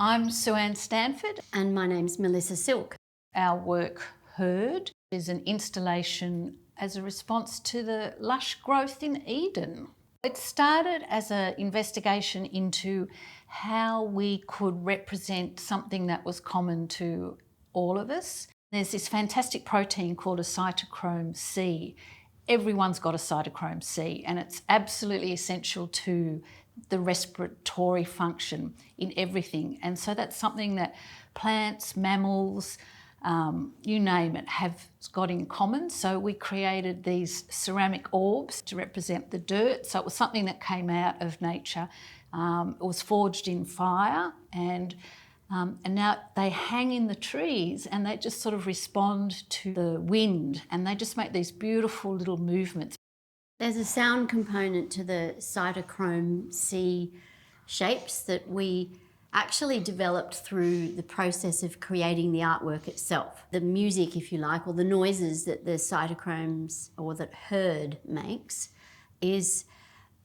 I'm Sue-Ann Stanford. And my name's Melissa Silk. Our work, Heard, is an installation as a response to the lush growth in Eden. It started as an investigation into how we could represent something that was common to all of us. There's this fantastic protein called a Cytochrome-C. Everyone's got a Cytochrome-C, and it's absolutely essential to the respiratory function in everything. And so that's something that plants, mammals, you name it, have got in common. So we created these ceramic orbs to represent the dirt. So it was something that came out of nature. It was forged in fire, and now they hang in the trees and they just sort of respond to the wind, and they just make these beautiful little movements. There's a sound component to the Cytochrome-C shapes that we actually developed through the process of creating the artwork itself. The music, if you like, or the noises that the cytochromes or that Heard makes is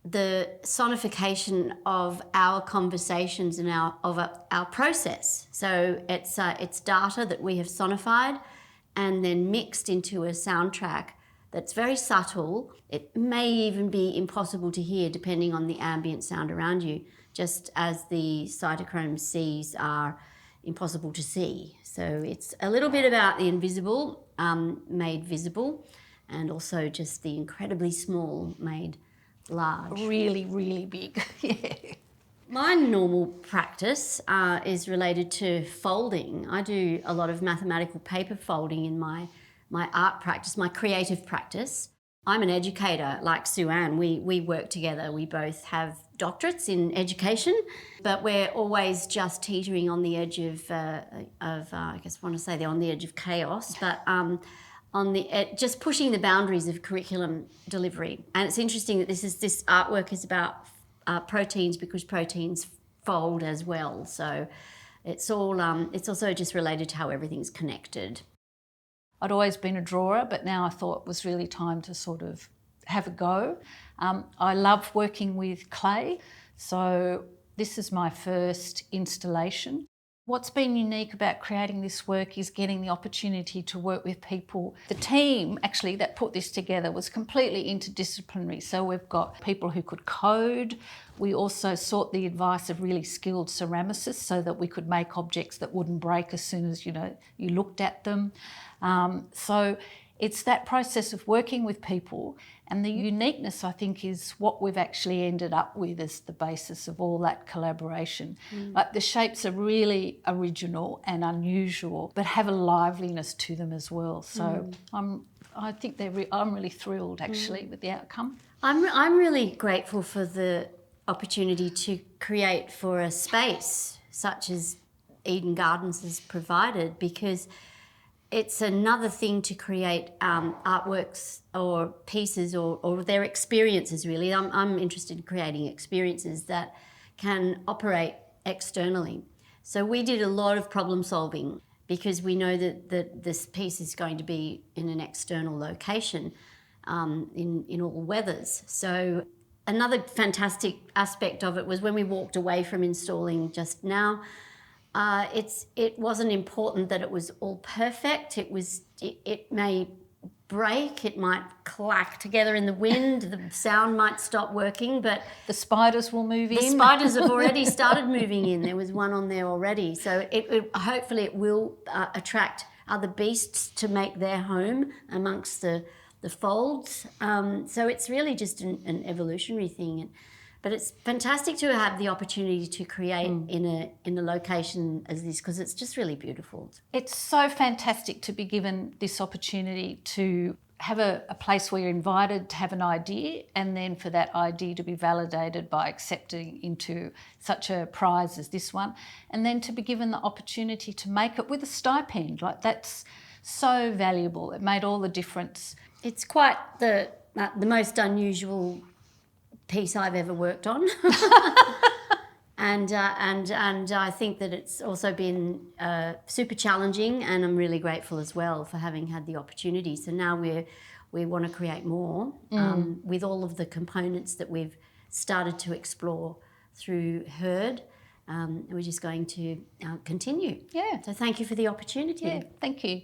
the sonification of our conversations and our process. So it's data that we have sonified and then mixed into a soundtrack that's very subtle. It may even be impossible to hear depending on the ambient sound around you, just as the Cytochrome-Cs are impossible to see. So it's a little bit about the invisible made visible, and also just the incredibly small made large. Really, really big. Yeah. My normal practice is related to folding. I do a lot of mathematical paper folding in my art practice, my creative practice. I'm an educator like Sue-Ann. We work together. We both have doctorates in education, but we're always just teetering on the edge of I guess I want to say they're on the edge of chaos, but on the just pushing the boundaries of curriculum delivery. And it's interesting that this artwork is about proteins, because proteins fold as well. So it's all it's also just related to how everything's connected. I'd always been a drawer, but now I thought it was really time to sort of have a go. I love working with clay, so this is my first installation. What's been unique about creating this work is getting the opportunity to work with people. The team actually that put this together was completely interdisciplinary. So we've got people who could code. We also sought the advice of really skilled ceramicists so that we could make objects that wouldn't break as soon as you looked at them. So it's that process of working with people, and the uniqueness, I think, is what we've actually ended up with as the basis of all that collaboration. Like, the shapes are really original and unusual, but have a liveliness to them as well. So I'm really thrilled actually with the outcome. I'm really grateful for the opportunity to create for a space such as Eden Gardens has provided, because it's another thing to create artworks or pieces or their experiences, really. I'm interested in creating experiences that can operate externally. So we did a lot of problem solving because we know that this piece is going to be in an external location in all weathers. So another fantastic aspect of it was when we walked away from installing just now, it wasn't important that it was all perfect. It may break, it might clack together in the wind, the sound might stop working, but the spiders will move in. The spiders have already started moving in. There was one on there already. So hopefully it will attract other beasts to make their home amongst the folds. So it's really just an evolutionary thing. But it's fantastic to have the opportunity to create in a location as this, because it's just really beautiful. It's so fantastic to be given this opportunity to have a place where you're invited to have an idea, and then for that idea to be validated by accepting into such a prize as this one, and then to be given the opportunity to make it with a stipend. Like, that's so valuable. It made all the difference. It's quite the most unusual piece I've ever worked on. And I think that it's also been super challenging, and I'm really grateful as well for having had the opportunity. So now we want to create more with all of the components that we've started to explore through Heard, we're just going to continue. Yeah. So thank you for the opportunity. Yeah, thank you.